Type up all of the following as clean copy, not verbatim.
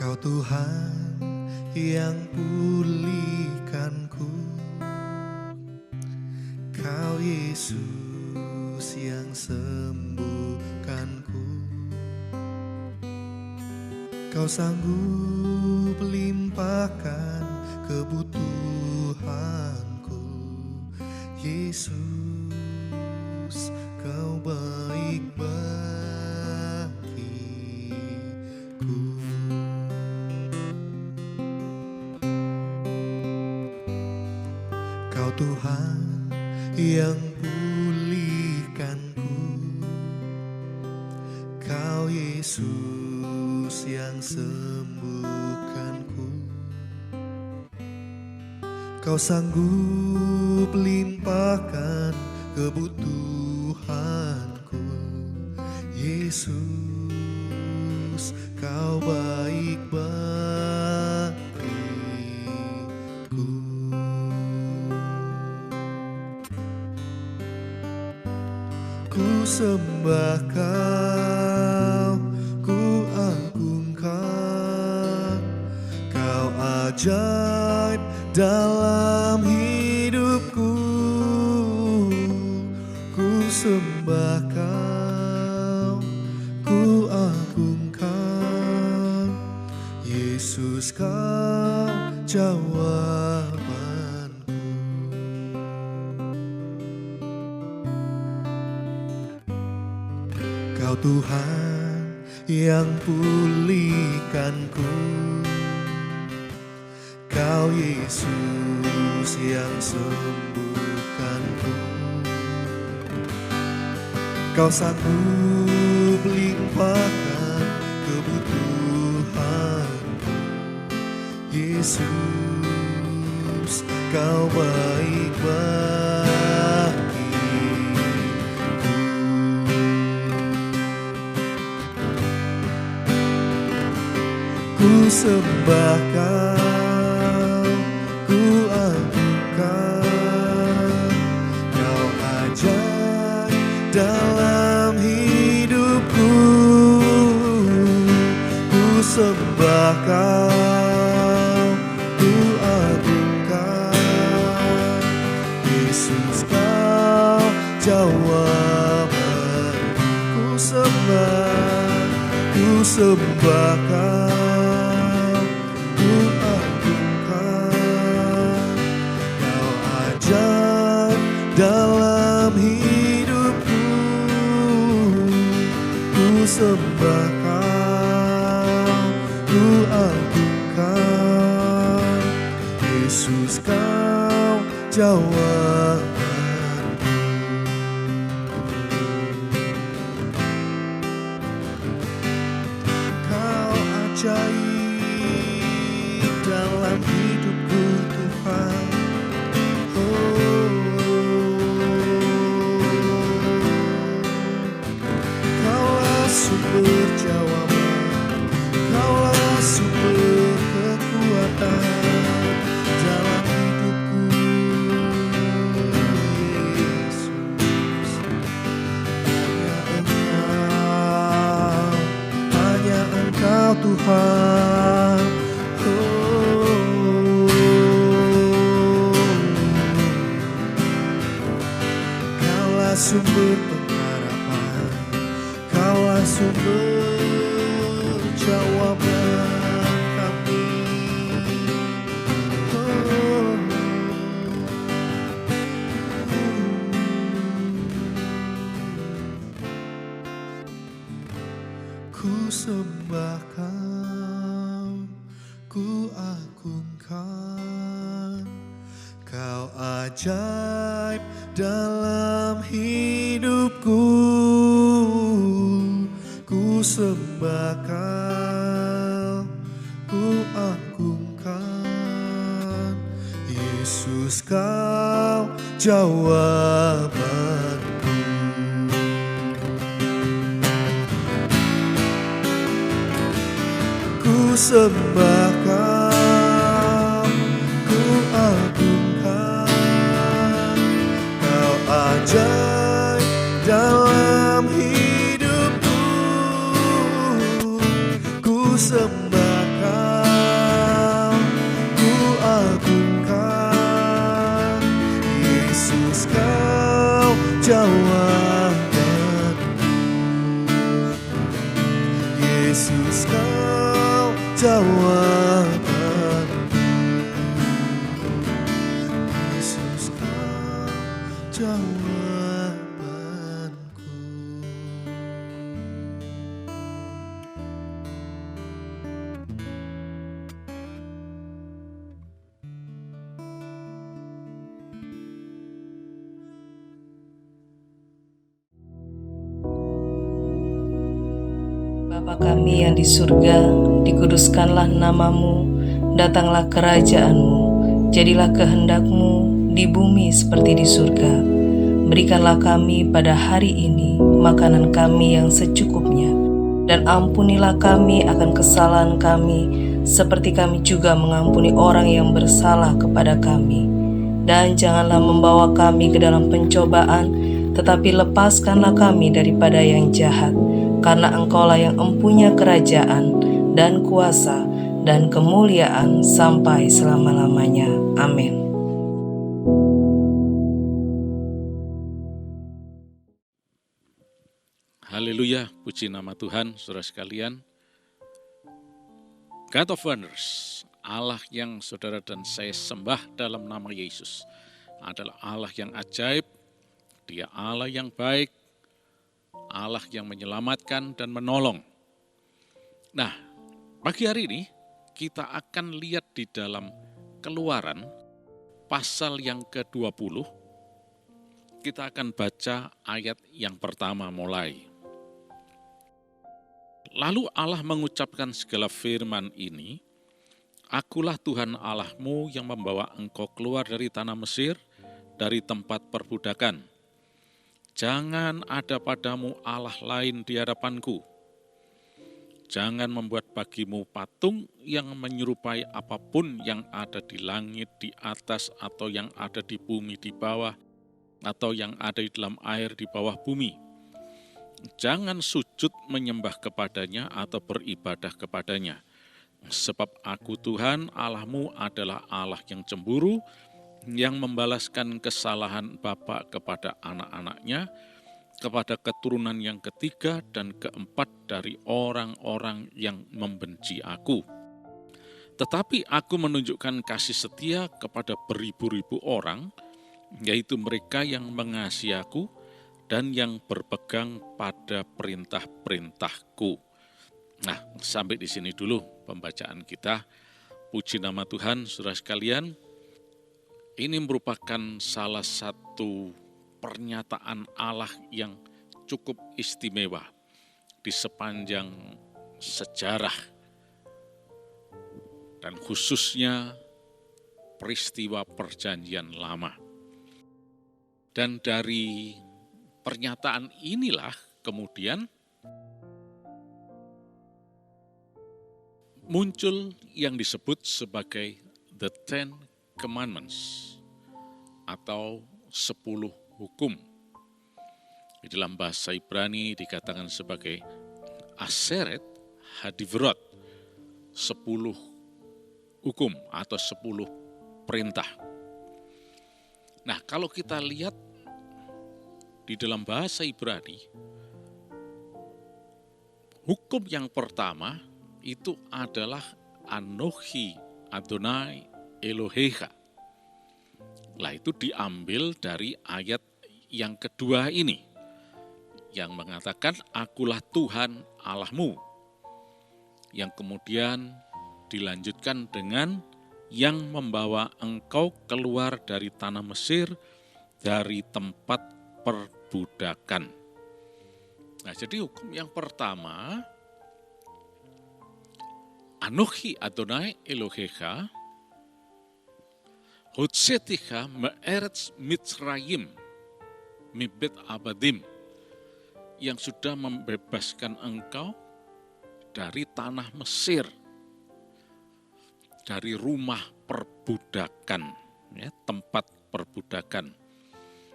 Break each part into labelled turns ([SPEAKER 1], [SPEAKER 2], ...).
[SPEAKER 1] Kau Tuhan yang pulihkanku, Kau Yesus yang sembuhkanku. Kau sanggup limpahkan kebutuhanku, Yesus, Kau baik bagiku. Kau Tuhan yang pulihkanku, Kau Yesus yang sembuhkanku. Kau sanggup limpahkan kebutuhanku, Yesus, Kau baik bagiku. Ku sembah Kau, ku agungkan, Kau ajaib dalam hidupku. Ku sembah Kau, ku agungkan, Yesus, Kau jawabanku. Kau Tuhan yang pulihkanku, Kau Yesus yang sembuhkanku. Kau sanggup limpahkan kebutuhanku, Yesus, Kau baik bagiku. Ku sembah Kau, ku agungkan, Kau ajaib dalam hidupku. Ku sembah Kau, ku agungkan, Yesus, Kau jawaban. Ku sembah Kau, ku agungkan, Kau ajaib dalam hidupku. Ku sembah Kau, ku agungkan, Yesus, Kau jawabanku. Kau ajaib dalam hidupku, Tuhan. Kaulah sumber jawaban, Kaulah sumber kekuatan dalam hidupku, Yesus. Hanya Engkau Tuhan. Kaulah sumber pengharapan, Kaulah sumber jawaban kami. Ku sembah Kau, ku agungkan, Kau ajaib dalam hidupku. Ku sembah Kau, ku agungkan, Yesus, Kau jawabanku. Ku sembah Kau, ku agungkan, Kau ajaib dalam hidupku. Ku sembah Kau, Yesus kau jawabanku, Yesus kau jawabanku.
[SPEAKER 2] Bapa kami yang di surga, dikuduskanlah namamu, datanglah kerajaan-Mu, jadilah kehendak-Mu di bumi seperti di surga. Berikanlah kami pada hari ini makanan kami yang secukupnya, dan ampunilah kami akan kesalahan kami, seperti kami juga mengampuni orang yang bersalah kepada kami. Dan janganlah membawa kami ke dalam pencobaan, tetapi lepaskanlah kami daripada yang jahat. Karena Engkaulah yang empunya kerajaan dan kuasa dan kemuliaan sampai selama-lamanya. Amin.
[SPEAKER 3] Haleluya, puji nama Tuhan, saudara sekalian. God of Wonders, Allah yang saudara dan saya sembah dalam nama Yesus, adalah Allah yang ajaib, Dia Allah yang baik, Allah yang menyelamatkan dan menolong. Nah, pagi hari ini kita akan lihat di dalam Keluaran pasal yang ke-20. Kita akan baca ayat yang pertama mulai. Lalu Allah mengucapkan segala firman ini, Akulah Tuhan Allahmu yang membawa engkau keluar dari tanah Mesir, dari tempat perbudakan. Jangan ada padamu Allah lain di hadapanku. Jangan membuat bagimu patung yang menyerupai apapun yang ada di langit di atas, atau yang ada di bumi di bawah, atau yang ada di dalam air di bawah bumi. Jangan sujud menyembah kepadanya atau beribadah kepadanya. Sebab aku Tuhan Allahmu adalah Allah yang cemburu, yang membalaskan kesalahan bapa kepada anak-anaknya, kepada keturunan yang ketiga dan keempat dari orang-orang yang membenci aku. Tetapi aku menunjukkan kasih setia kepada beribu-ribu orang, yaitu mereka yang mengasihi aku dan yang berpegang pada perintah-perintahku. Nah, sampai di sini dulu pembacaan kita. Puji nama Tuhan, saudara sekalian. Ini merupakan salah satu pernyataan Allah yang cukup istimewa di sepanjang sejarah, dan khususnya peristiwa perjanjian lama. Dan dari pernyataan inilah kemudian muncul yang disebut sebagai The Ten Commandments atau 10 hukum. Di dalam bahasa Ibrani dikatakan sebagai Aseret Hadivrot, 10 hukum atau 10 perintah. Nah, kalau kita lihat di dalam bahasa Ibrani, hukum yang pertama itu adalah Anochi Adonai Elohecha. Lah itu diambil dari ayat yang kedua ini, yang mengatakan Akulah Tuhan Allahmu, yang kemudian dilanjutkan dengan yang membawa engkau keluar dari tanah Mesir, dari tempat perbudakan. Nah, jadi hukum yang pertama, Anochi Adonai Elohecha, Hotseticha me'eretz Mitzrayim, mibet abadim, yang sudah membebaskan engkau dari tanah Mesir, dari rumah perbudakan, ya, tempat perbudakan.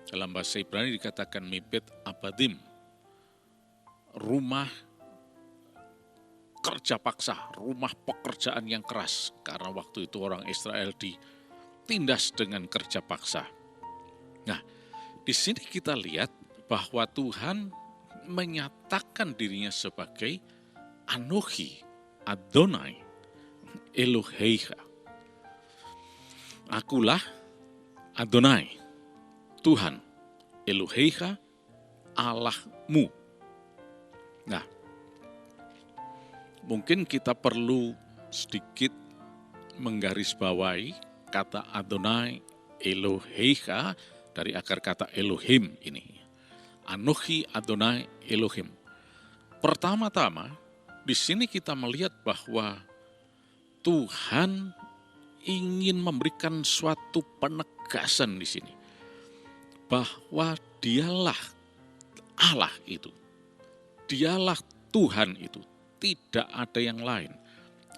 [SPEAKER 3] Dalam bahasa Ibrani dikatakan mibet abadim, rumah kerja paksa, rumah pekerjaan yang keras, karena waktu itu orang Israel ditindas dengan kerja paksa. Nah, di sini kita lihat bahwa Tuhan menyatakan dirinya sebagai Anochi Adonai Eloheicha. Akulah Adonai, Tuhan, Eloheicha, Allahmu. Nah, mungkin kita perlu sedikit menggarisbawahi kata Adonai Eloheicha dari akar kata Elohim ini. Anochi Adonai Elohim. Pertama-tama, di sini kita melihat bahwa Tuhan ingin memberikan suatu penegasan di sini. Bahwa dialah Allah itu. Dialah Tuhan itu. Tidak ada yang lain.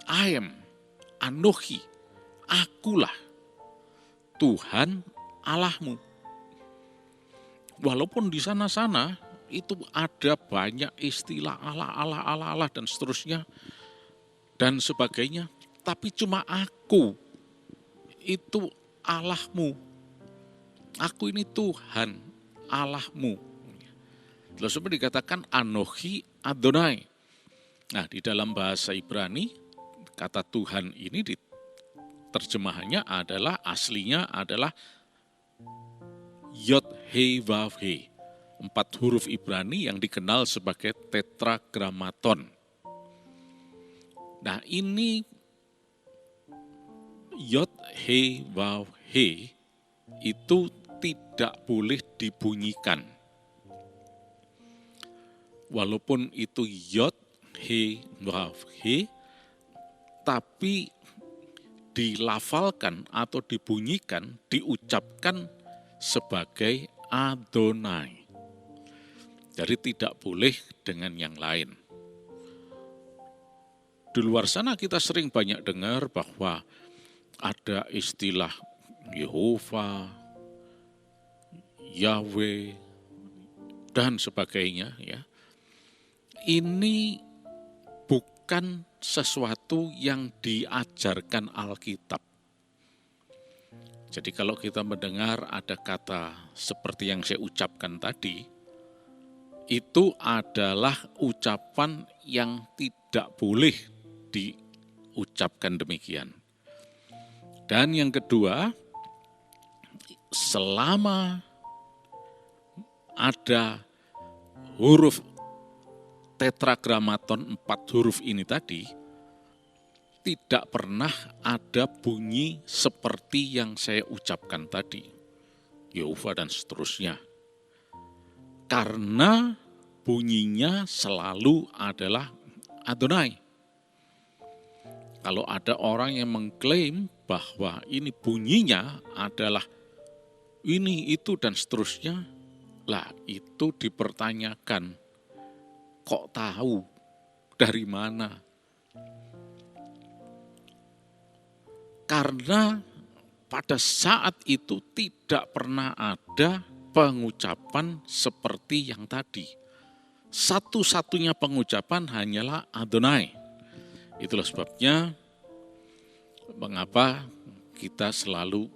[SPEAKER 3] I am, Anochi, akulah Tuhan Allahmu. Walaupun di sana-sana itu ada banyak istilah Allah dan seterusnya dan sebagainya, tapi cuma aku itu Allahmu. Aku ini Tuhan Allahmu. Lalu seperti dikatakan Anochi Adonai. Nah, di dalam bahasa Ibrani kata Tuhan ini terjemahannya adalah aslinya adalah Yod He Vav He. 4 huruf Ibrani yang dikenal sebagai tetragrammaton. Nah, ini Yod He Vav He itu tidak boleh dibunyikan. Walaupun itu Yod He Vav He, tapi dilafalkan atau dibunyikan, diucapkan sebagai Adonai. Jadi tidak boleh dengan yang lain. Di luar sana kita sering banyak dengar bahwa ada istilah Yehova, Yahweh, dan sebagainya. Ya. Ini bukan sesuatu yang diajarkan Alkitab. Jadi kalau kita mendengar ada kata seperti yang saya ucapkan tadi, itu adalah ucapan yang tidak boleh diucapkan demikian. Dan yang kedua, selama ada huruf tetragrammaton 4 huruf ini tadi, tidak pernah ada bunyi seperti yang saya ucapkan tadi. Yehova dan seterusnya. Karena bunyinya selalu adalah Adonai. Kalau ada orang yang mengklaim bahwa ini bunyinya adalah ini, itu, dan seterusnya, lah itu dipertanyakan. Kok tahu? Dari mana? Karena pada saat itu tidak pernah ada pengucapan seperti yang tadi. Satu-satunya pengucapan hanyalah Adonai. Itulah sebabnya mengapa kita selalu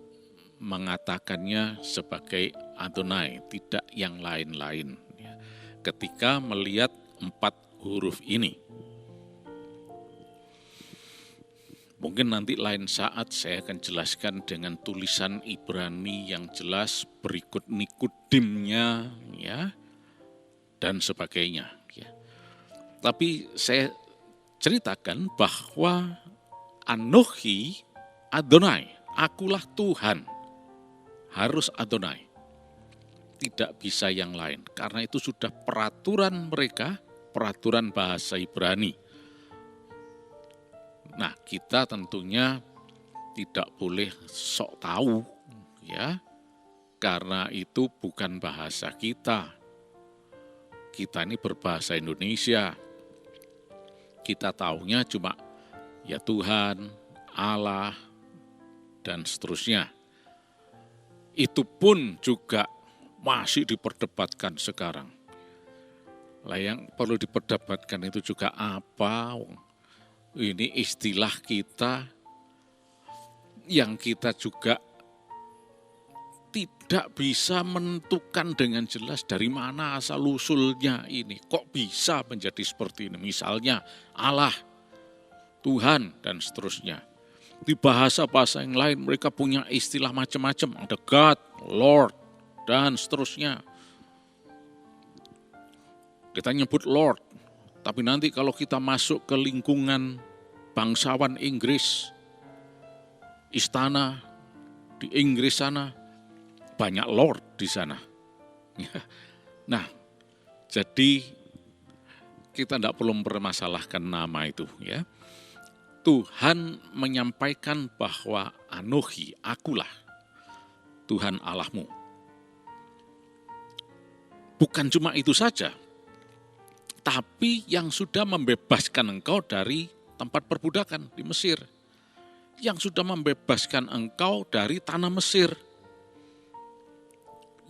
[SPEAKER 3] mengatakannya sebagai Adonai, tidak yang lain-lain. Ketika melihat 4 huruf ini. Mungkin nanti lain saat saya akan jelaskan dengan tulisan Ibrani yang jelas berikut Nikodimnya, ya, dan sebagainya. Ya. Tapi saya ceritakan bahwa Anochi Adonai, akulah Tuhan, harus Adonai. Tidak bisa yang lain, karena itu sudah peraturan mereka, peraturan bahasa Ibrani. Nah, kita tentunya tidak boleh sok tahu, ya, karena itu bukan bahasa kita. Kita ini berbahasa Indonesia. Kita taunya cuma ya Tuhan, Allah, dan seterusnya. Itu pun juga masih diperdebatkan sekarang. Lah yang perlu diperdebatkan itu juga apa? Ini istilah kita yang kita juga tidak bisa menentukan dengan jelas dari mana asal-usulnya ini. Kok bisa menjadi seperti ini? Misalnya Allah, Tuhan, dan seterusnya. Di bahasa-bahasa yang lain mereka punya istilah macam-macam. Ada God, Lord, dan seterusnya. Kita nyebut Lord, tapi nanti kalau kita masuk ke lingkungan bangsawan Inggris, istana di Inggris sana, banyak Lord di sana. Nah, jadi kita tidak perlu mempermasalahkan nama itu, ya. Tuhan menyampaikan bahwa Anohi, akulah Tuhan Allahmu. Bukan cuma itu saja, tapi yang sudah membebaskan engkau dari tempat perbudakan di Mesir. Yang sudah membebaskan engkau dari tanah Mesir.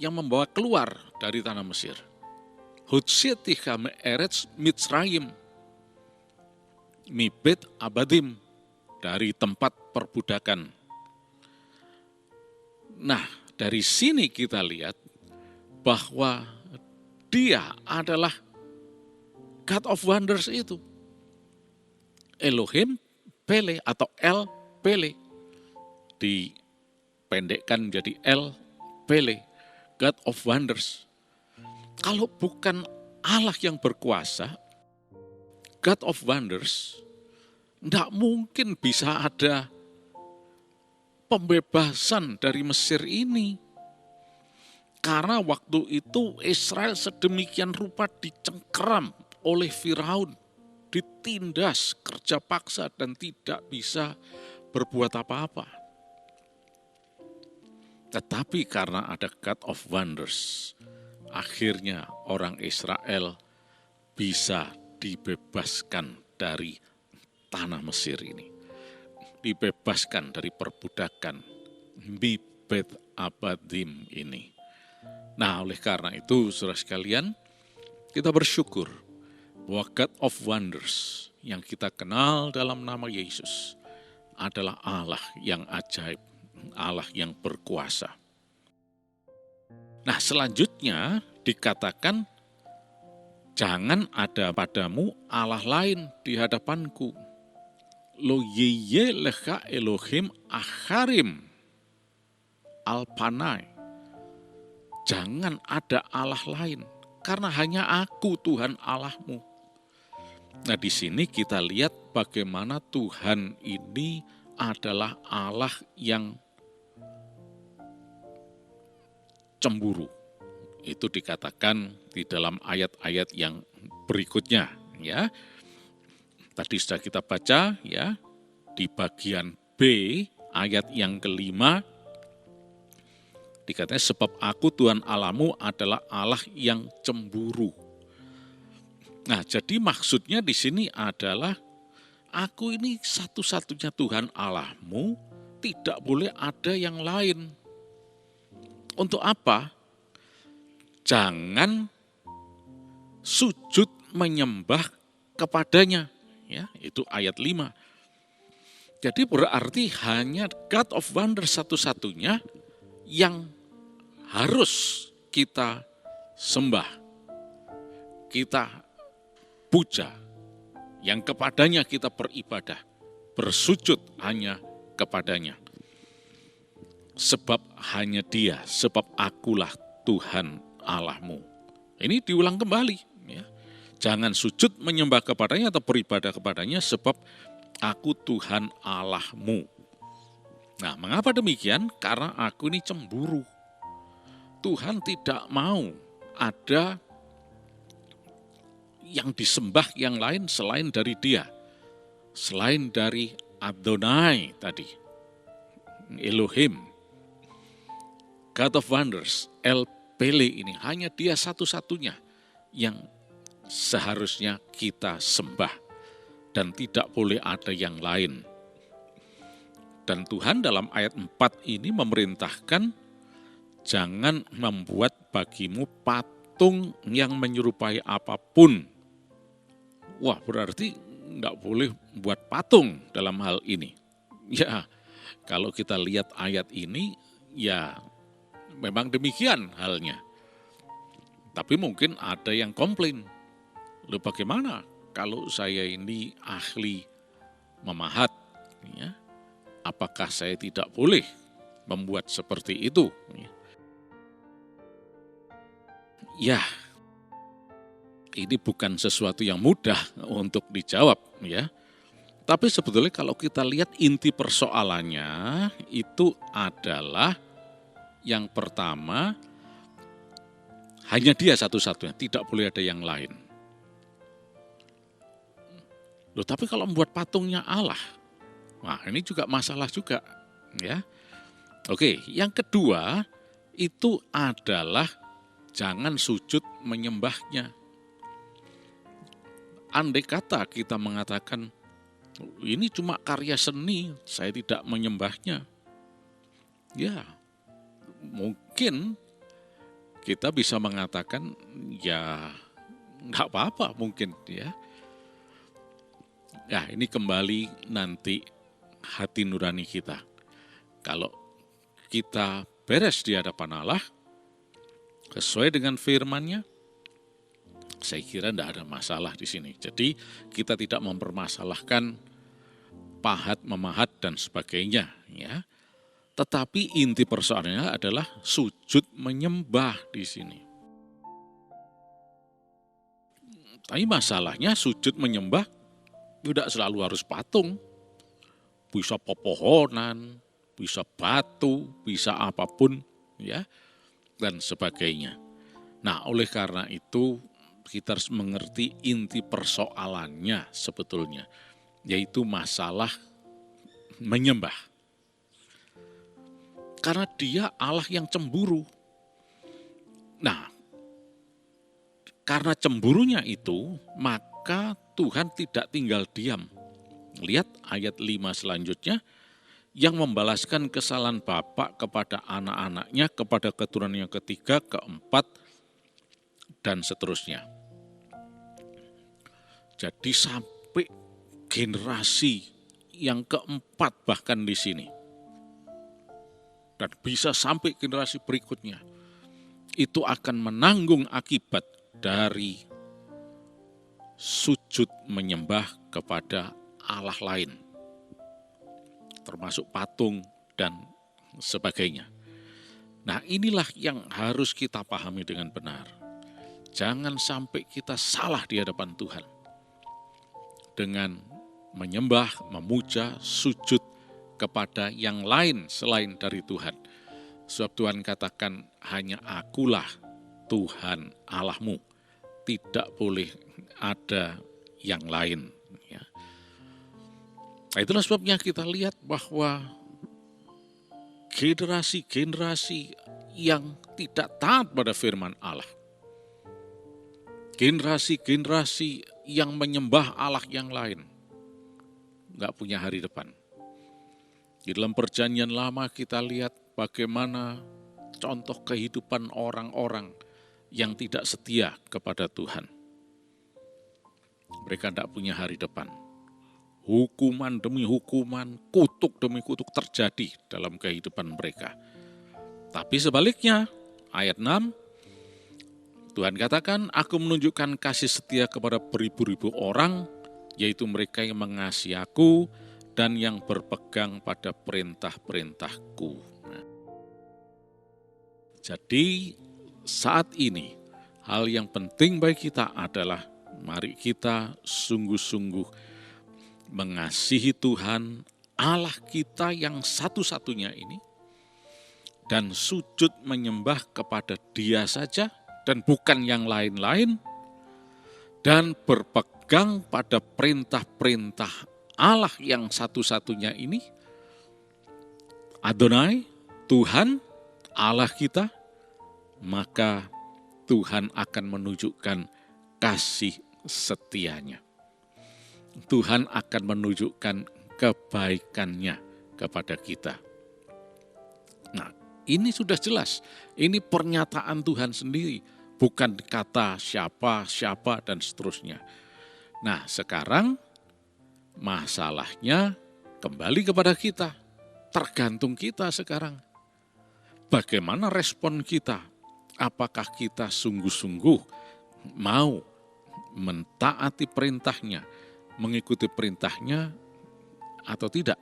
[SPEAKER 3] Yang membawa keluar dari tanah Mesir. Hutsietika me'eretz Mitzrayim. Mibet abadim, dari tempat perbudakan. Nah, dari sini kita lihat bahwa Dia adalah God of Wonders itu. Elohim Pele atau El Pele. Dipendekkan menjadi El Pele, God of Wonders. Kalau bukan Allah yang berkuasa, God of Wonders, tidak mungkin bisa ada pembebasan dari Mesir ini. Karena waktu itu Israel sedemikian rupa dicengkeram oleh Firaun, ditindas kerja paksa dan tidak bisa berbuat apa-apa. Tetapi karena ada God of Wonders, akhirnya orang Israel bisa dibebaskan dari tanah Mesir ini. Dibebaskan dari perbudakan Mibet Abadim ini. Nah, oleh karena itu, saudara sekalian, kita bersyukur bahwa God of Wonders yang kita kenal dalam nama Yesus adalah Allah yang ajaib, Allah yang berkuasa. Nah, selanjutnya dikatakan, jangan ada padamu Allah lain di hadapanku. Lo yeye lecha Elohim acharim alpanai. Jangan ada Allah lain, karena hanya aku Tuhan Allahmu. Nah, di sini kita lihat bagaimana Tuhan ini adalah Allah yang cemburu. Itu dikatakan di dalam ayat-ayat yang berikutnya, ya. Tadi sudah kita baca, ya, di bagian B ayat yang kelima, dikatakan sebab aku Tuhan Allahmu adalah Allah yang cemburu. Nah, jadi maksudnya di sini adalah aku ini satu-satunya Tuhan Allahmu, tidak boleh ada yang lain. Untuk apa? Jangan sujud menyembah kepadanya. Ya, itu ayat 5. Jadi berarti hanya God of Wonders satu-satunya yang harus kita sembah, kita puja, yang kepadanya kita beribadah, bersujud hanya kepadanya. Sebab hanya Dia, sebab akulah Tuhan Allahmu. Ini diulang kembali, ya. Jangan sujud menyembah kepadanya atau beribadah kepadanya, sebab aku Tuhan Allahmu. Nah, mengapa demikian? Karena aku ini cemburu. Tuhan tidak mau ada yang disembah yang lain selain dari Dia. Selain dari Adonai tadi, Elohim, God of Wonders, El Pele ini, hanya Dia satu-satunya yang seharusnya kita sembah dan tidak boleh ada yang lain. Dan Tuhan dalam ayat 4 ini memerintahkan jangan membuat bagimu patung yang menyerupai apapun. Wah, berarti enggak boleh buat patung dalam hal ini. Ya, kalau kita lihat ayat ini, ya memang demikian halnya. Tapi mungkin ada yang komplain, loh bagaimana kalau saya ini ahli memahat, ya? Apakah saya tidak boleh membuat seperti itu? Ya, ini bukan sesuatu yang mudah untuk dijawab, ya. Tapi sebetulnya kalau kita lihat inti persoalannya itu adalah yang pertama, hanya dia satu-satunya, tidak boleh ada yang lain. Loh, tapi kalau membuat patungnya Allah, nah ini juga masalah juga, ya. Oke, yang kedua itu adalah jangan sujud menyembahnya. Andai kata kita mengatakan, ini cuma karya seni, saya tidak menyembahnya. Ya, mungkin kita bisa mengatakan, ya nggak apa-apa mungkin, ya. Ya, ini kembali nanti hati nurani kita. Kalau kita beres di hadapan Allah, sesuai dengan firman-Nya, saya kira tidak ada masalah di sini. Jadi kita tidak mempermasalahkan pahat, memahat, dan sebagainya, ya. Tetapi inti persoalannya adalah sujud menyembah di sini. Tapi masalahnya sujud menyembah tidak selalu harus patung. Bisa pepohonan, bisa batu, bisa apapun, ya, dan sebagainya. Nah, oleh karena itu kita harus mengerti inti persoalannya sebetulnya, yaitu masalah menyembah. Karena dia Allah yang cemburu. Nah, karena cemburunya itu, maka Tuhan tidak tinggal diam. Lihat ayat 5 selanjutnya, yang membalaskan kesalahan bapak kepada anak-anaknya, kepada keturunan yang ketiga, keempat, dan seterusnya. Jadi sampai generasi yang keempat bahkan di sini. Dan bisa sampai generasi berikutnya. Itu akan menanggung akibat dari sujud menyembah kepada Allah lain. Termasuk patung dan sebagainya. Nah, inilah yang harus kita pahami dengan benar. Jangan sampai kita salah di hadapan Tuhan dengan menyembah, memuja, sujud kepada yang lain selain dari Tuhan. Sebab Tuhan katakan, hanya akulah Tuhan Allahmu, tidak boleh ada yang lain. Ya. Nah, itulah sebabnya kita lihat bahwa generasi-generasi yang tidak taat pada firman Allah, generasi-generasi yang menyembah Allah yang lain, nggak punya hari depan. Di dalam perjanjian lama kita lihat bagaimana contoh kehidupan orang-orang yang tidak setia kepada Tuhan. Mereka tidak punya hari depan. Hukuman demi hukuman, kutuk demi kutuk terjadi dalam kehidupan mereka. Tapi sebaliknya, ayat 6, Tuhan katakan, aku menunjukkan kasih setia kepada beribu-ribu orang, yaitu mereka yang mengasihi aku dan yang berpegang pada perintah-perintahku. Jadi saat ini, hal yang penting bagi kita adalah mari kita sungguh-sungguh mengasihi Tuhan, Allah kita yang satu-satunya ini, dan sujud menyembah kepada Dia saja, dan bukan yang lain-lain, dan berpegang pada perintah-perintah Allah yang satu-satunya ini, Adonai, Tuhan, Allah kita, maka Tuhan akan menunjukkan kasih setianya. Tuhan akan menunjukkan kebaikannya kepada kita. Nah, ini sudah jelas. Ini pernyataan Tuhan sendiri, bukan kata siapa, dan seterusnya. Nah, sekarang masalahnya kembali kepada kita. Tergantung kita sekarang. bagaimana respon kita? Apakah kita sungguh-sungguh mau mentaati perintahnya, mengikuti perintahnya atau tidak?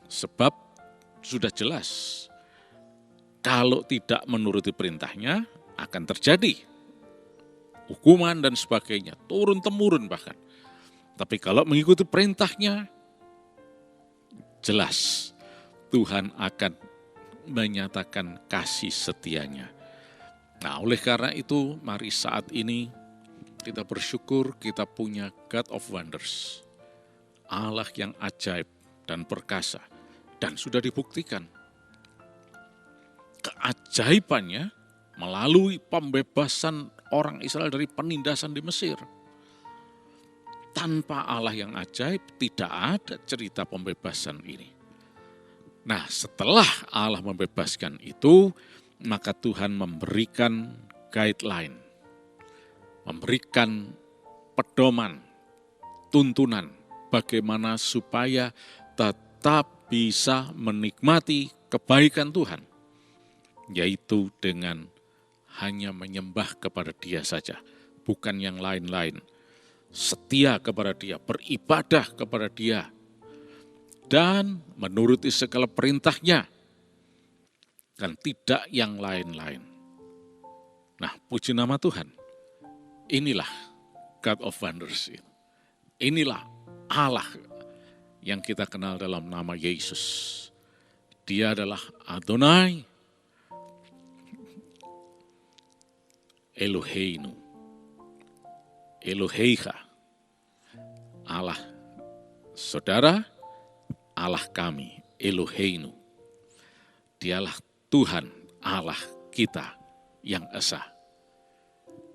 [SPEAKER 3] Sebab sudah jelas, kalau tidak menuruti perintahnya akan terjadi hukuman dan sebagainya, turun-temurun bahkan. Tapi kalau mengikuti perintahnya, jelas Tuhan akan menyatakan kasih setianya. Nah, oleh karena itu, mari saat ini kita bersyukur kita punya God of Wonders, Allah yang ajaib dan perkasa, dan sudah dibuktikan keajaibannya melalui pembebasan orang Israel dari penindasan di Mesir. Tanpa Allah yang ajaib, tidak ada cerita pembebasan ini. Nah, setelah Allah membebaskan itu, maka Tuhan memberikan guideline, memberikan pedoman, tuntunan, bagaimana supaya tetap bisa menikmati kebaikan Tuhan, yaitu dengan hanya menyembah kepada Dia saja, bukan yang lain-lain. Setia kepada Dia, beribadah kepada Dia, dan menuruti segala perintahnya, dan tidak yang lain-lain. Nah, puji nama Tuhan. Inilah God of Wonders. Inilah Allah yang kita kenal dalam nama Yesus. Dia adalah Adonai, Eloheinu, Eloheicha, Allah saudara, Allah kami, Eloheinu. Dialah Tuhan Allah kita yang esa.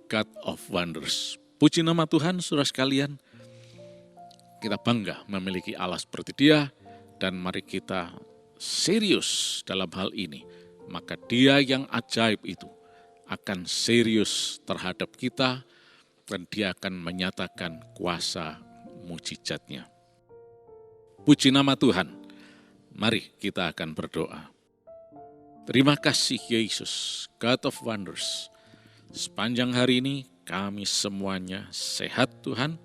[SPEAKER 3] God of Wonders. Puji nama Tuhan, saudara sekalian. Kita bangga memiliki Allah seperti Dia, dan mari kita serius dalam hal ini. Maka Dia yang ajaib itu akan serius terhadap kita, dan Dia akan menyatakan kuasa mujizatnya. Puji nama Tuhan. Mari kita akan berdoa. Terima kasih Yesus, God of Wonders. Sepanjang hari ini kami semuanya sehat Tuhan,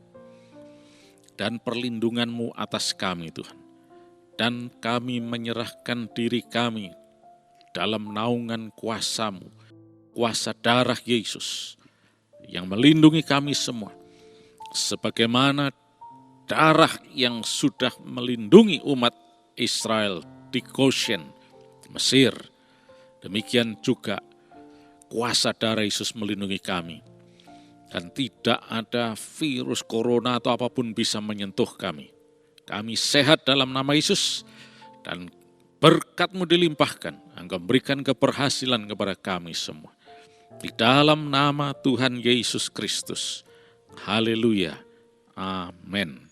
[SPEAKER 3] dan perlindungan-Mu atas kami Tuhan. Dan kami menyerahkan diri kami dalam naungan kuasa-Mu, kuasa darah Yesus yang melindungi kami semua. Sebagaimana darah yang sudah melindungi umat Israel di Goshen, Mesir, demikian juga kuasa darah Yesus melindungi kami. Dan tidak ada virus corona atau apapun bisa menyentuh kami. Kami sehat dalam nama Yesus, dan berkat-Mu dilimpahkan. Engkau berikan keberhasilan kepada kami semua. Di dalam nama Tuhan Yesus Kristus. Haleluya. Amin.